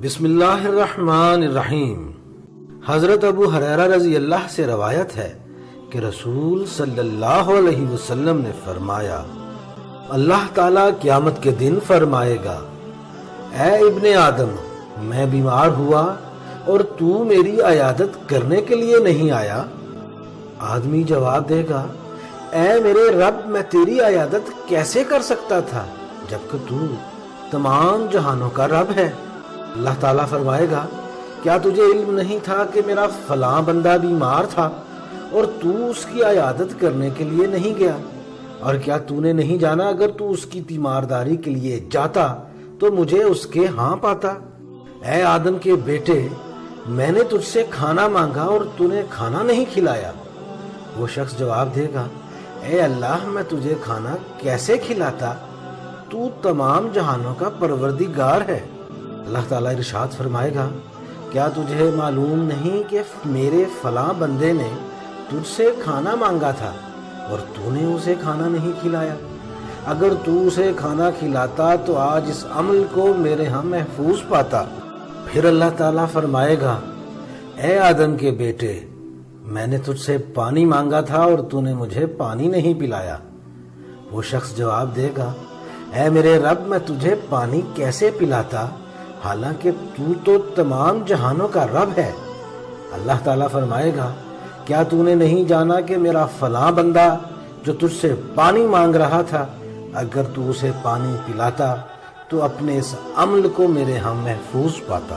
بسم اللہ الرحمن الرحیم۔ حضرت ابو ہریرہ رضی اللہ سے روایت ہے کہ رسول صلی اللہ علیہ وسلم نے فرمایا، اللہ تعالیٰ قیامت کے دن فرمائے گا، اے ابن آدم، میں بیمار ہوا اور تو میری عیادت کرنے کے لیے نہیں آیا؟ آدمی جواب دے گا، اے میرے رب، میں تیری عیادت کیسے کر سکتا تھا جبکہ تو تمام جہانوں کا رب ہے؟ اللہ تعالیٰ فرمائے گا، کیا تجھے علم نہیں تھا کہ میرا فلاں بندہ بیمار تھا اور تو اس کی عیادت کرنے کے لیے نہیں گیا؟ اور کیا تو نے نہیں جانا اگر تو اس کی تیمارداری کے لیے جاتا تو مجھے اس کے ہاں پاتا؟ اے آدم کے بیٹے، میں نے تجھ سے کھانا مانگا اور تو نے کھانا نہیں کھلایا۔ وہ شخص جواب دے گا، اے اللہ، میں تجھے کھانا کیسے کھلاتا؟ تو تمام جہانوں کا پروردگار ہے۔ اللہ تعالیٰ ارشاد فرمائے گا، کیا تجھے معلوم نہیں کہ میرے فلاں بندے نے تجھ سے کھانا مانگا تھا اور تو نے اسے کھانا نہیں کھلایا؟ اگر تو اسے کھانا کھلاتا تو آج اس عمل کو میرے ہاں محفوظ پاتا۔ پھر اللہ تعالیٰ فرمائے گا، اے آدم کے بیٹے، میں نے تجھ سے پانی مانگا تھا اور تو نے مجھے پانی نہیں پلایا۔ وہ شخص جواب دے گا، اے میرے رب، میں تجھے پانی کیسے پلاتا حالانکہ تو تمام جہانوں کا رب ہے؟ اللہ تعالیٰ فرمائے گا، کیا تو نے نہیں جانا کہ میرا فلاں بندہ جو تجھ سے پانی مانگ رہا تھا، اگر تو اسے پانی پلاتا تو اپنے اس عمل کو میرے ہاں محفوظ پاتا۔